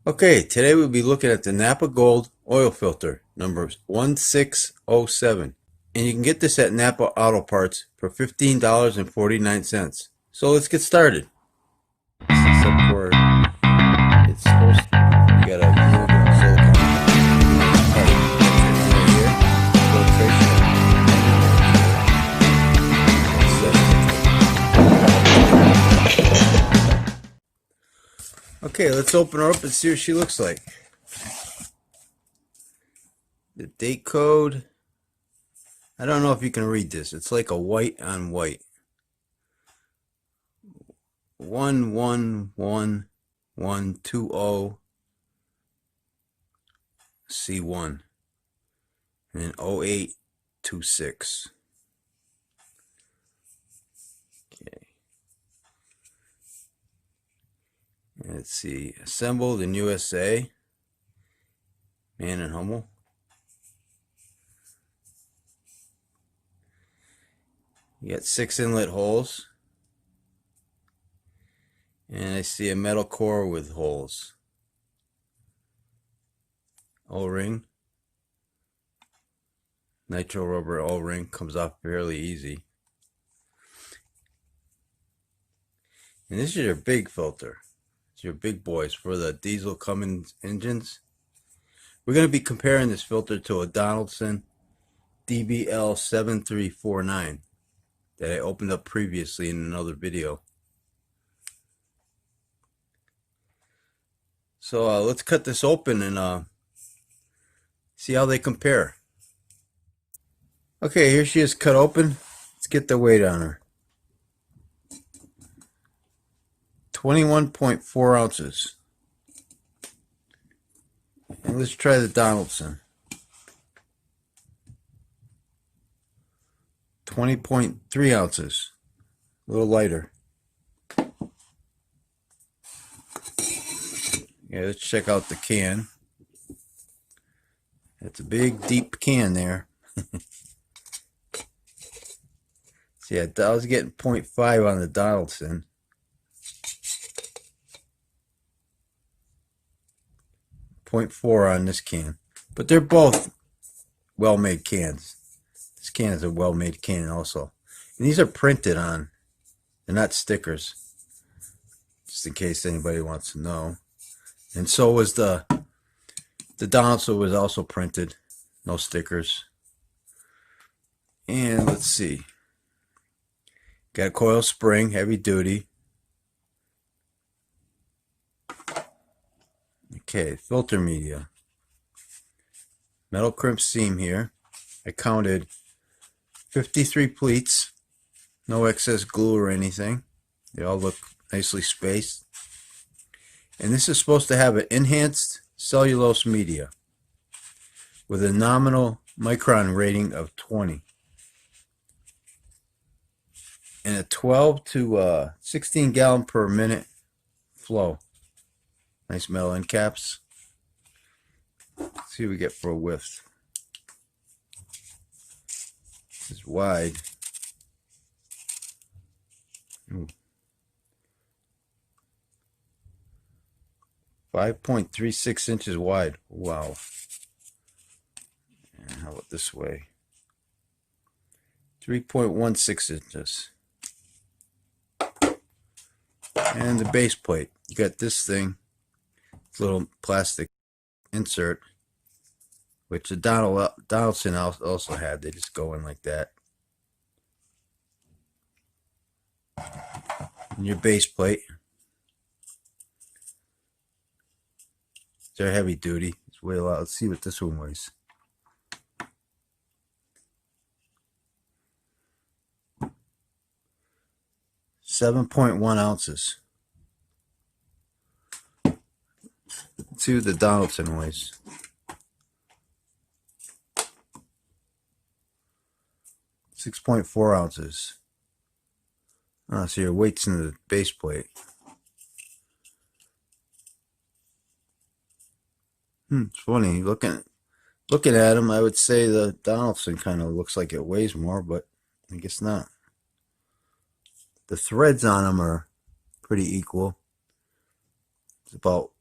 Okay, today we'll be looking at the Napa Gold oil filter, number 1607. And you can get this at Napa Auto Parts for $15.49. So let's get started. Except for it's supposed to, you gotta remove the silicone part right here, filtration. Okay, let's open her up and see what she looks like. The date code, I don't know if you can read this. It's like a white on white. 111120 C1 and then 0826. Okay. And let's see, assembled in USA, Man and Hummel. You got 6 inlet holes. And I see a metal core with holes. O-ring. Nitro rubber O-ring comes off fairly easy. And this is your big filter. It's your big boys for the diesel Cummins engines. We're going to be comparing this filter to a Donaldson DBL7349 that I opened up previously in another video. So let's cut this open and see how they compare. Okay, here she is cut open. Let's get the weight on her. 21.4 ounces. And let's try the Donaldson. 20.3 ounces. A little lighter. Yeah, let's check out the can. It's a big, deep can there. See, I was getting 0.5 on the Donaldson. 0.4 on this can. But they're both well-made cans. This can is a well-made can also. And these are printed on. They're not stickers. Just in case anybody wants to know. And so was the Donaldson was also printed. No stickers. And let's see. Got a coil spring, heavy duty. Okay, filter media. Metal crimp seam here. I counted 53 pleats. No excess glue or anything. They all look nicely spaced. And this is supposed to have an enhanced cellulose media with a nominal micron rating of 20. And a 12 to 16 gallon per minute flow. Nice metal end caps. Let's see what we get for a width. This is wide. Ooh. 5.36 inches wide. Wow. And how about this way? 3.16 inches. And the base plate. You got this thing. Little plastic insert, which the Donaldson also had. They just go in like that. And your base plate. They're heavy duty. It's way a lot. Let's see what this one weighs. .1 ounces. Let's see what the Donaldson weighs. 6.4 ounces. Oh, so your weight's in the base plate. It's funny looking at them. I would say the Donaldson kind of looks like it weighs more, but I guess not. The threads on them are pretty equal. It's about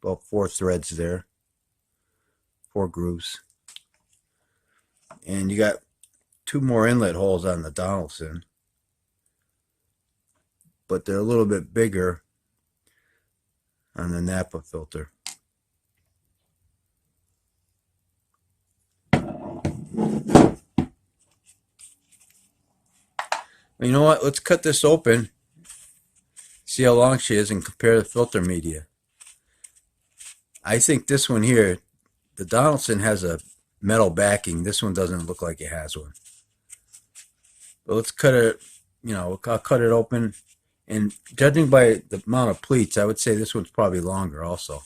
about 4 threads there, 4 grooves. And you got 2 more inlet holes on the Donaldson, but they're a little bit bigger on the Napa filter. You know what? Let's cut this open, see how long she is, and compare the filter media. I think this one here, the Donaldson has a metal backing. This one doesn't look like it has one. But let's cut it, I'll cut it open. And judging by the amount of pleats, I would say this one's probably longer also.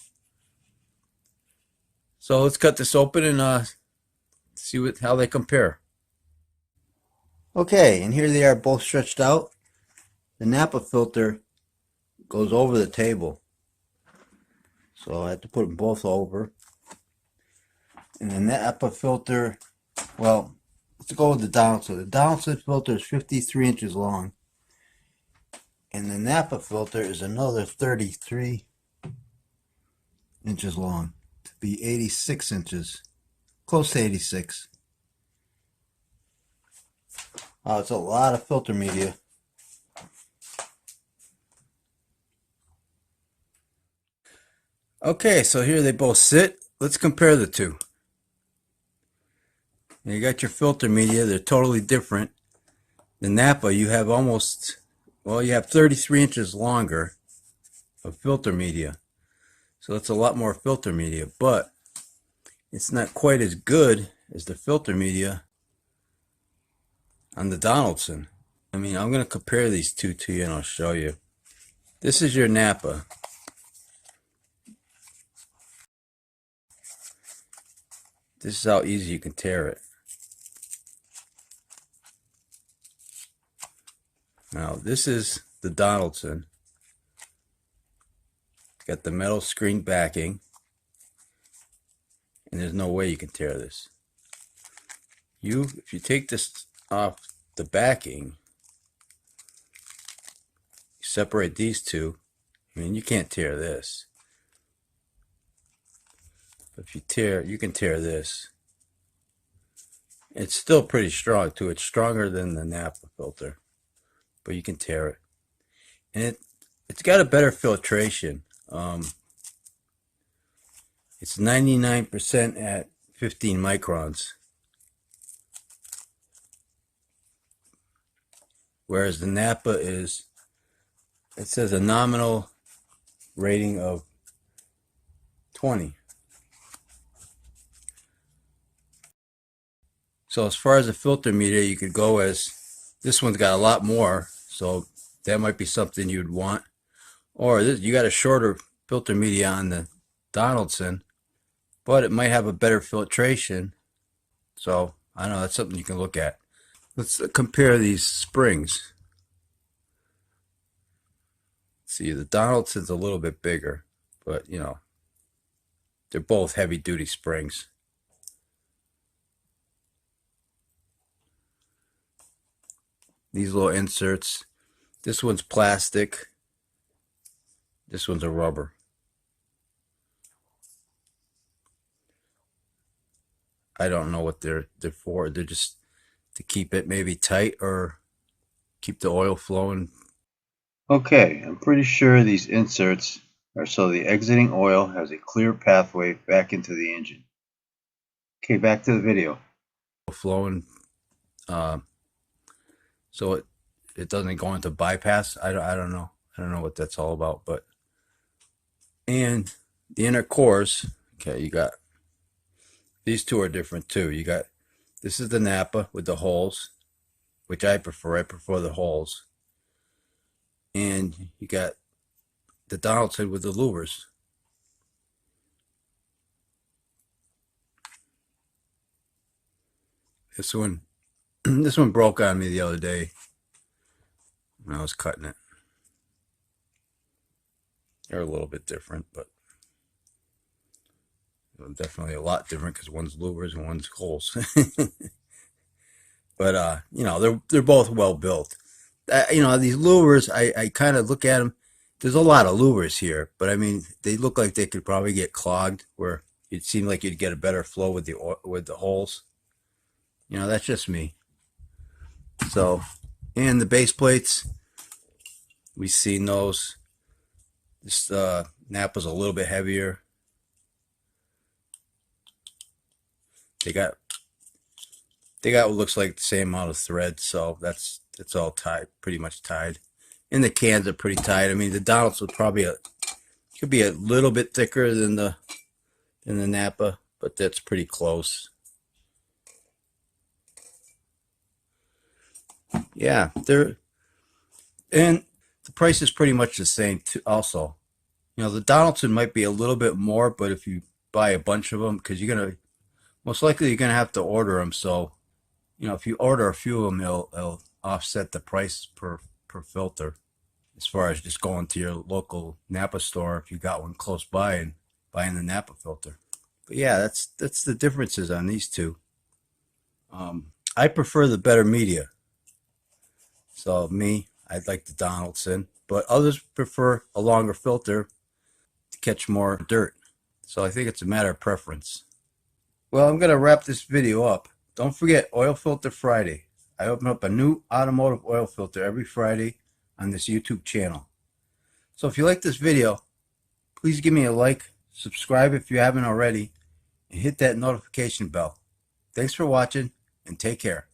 So let's cut this open and see how they compare. Okay, and here they are both stretched out. The Napa filter goes over the table, so I have to put them both over. And the Napa filter, well, let's go with the Donaldson. The Donaldson filter is 53 inches long, and the Napa filter is another 33 inches long, to be 86 inches, close to 86. Oh, it's a lot of filter media. Okay, so here they both sit. Let's compare the two. You got your filter media. They're totally different. The Napa, you have you have 33 inches longer of filter media. So that's a lot more filter media, but it's not quite as good as the filter media on the Donaldson. I'm going to compare these two to you and I'll show you. This is your Napa. This is how easy you can tear it. Now this is the Donaldson. It's got the metal screen backing, and there's no way you can tear this. If you take this off the backing, you separate these two, you can't tear this. If you can tear this. It's still pretty strong too. It's stronger than the Napa filter, but you can tear it. And it's got a better filtration. It's 99% at 15 microns. Whereas the Napa it says a nominal rating of 20. So as far as the filter media, you could go as, this one's got a lot more, so that might be something you'd want. Or you got a shorter filter media on the Donaldson, but it might have a better filtration. So I don't know, that's something you can look at. Let's compare these springs. See, the Donaldson's a little bit bigger, but they're both heavy duty springs. These little inserts, this one's plastic, this one's a rubber. I don't know what they're for. They're just to keep it maybe tight or keep the oil flowing. Okay, I'm pretty sure these inserts are so the exiting oil has a clear pathway back into the engine. Okay, back to the video. Flowing, so it doesn't go into bypass. I don't know. I don't know what that's all about, but and the inner cores. Okay, you got these two are different too. You got, this is the Napa with the holes, which I prefer. I prefer the holes. And you got the Donaldson with the louvers. This one broke on me the other day when I was cutting it. They're a little bit different, but definitely a lot different because one's louvers and one's holes. But they're both well built. These louvers, I kind of look at them. There's a lot of louvers here, but I mean, they look like they could probably get clogged where it seemed like you'd get a better flow with the holes. You know, that's just me. So, and the base plates, we've seen those. This Napa's a little bit heavier. They got what looks like the same amount of thread, so that's all tied, pretty much tied. And the cans are pretty tight. I mean, the Donaldson could be a little bit thicker than the Napa, but that's pretty close. Yeah, and the price is pretty much the same too, also. You know, the Donaldson might be a little bit more, but if you buy a bunch of them, because most likely you're gonna have to order them. So, you know, if you order a few of them, it'll offset the price per filter. As far as just going to your local Napa store, if you got one close by, and buying the Napa filter. But yeah, that's the differences on these two. I prefer the better media. So I'd like the Donaldson, but others prefer a longer filter to catch more dirt. So I think it's a matter of preference. Well, I'm going to wrap this video up. Don't forget Oil Filter Friday. I open up a new automotive oil filter every Friday on this YouTube channel. So if you like this video, please give me a like, subscribe if you haven't already, and hit that notification bell. Thanks for watching, and take care.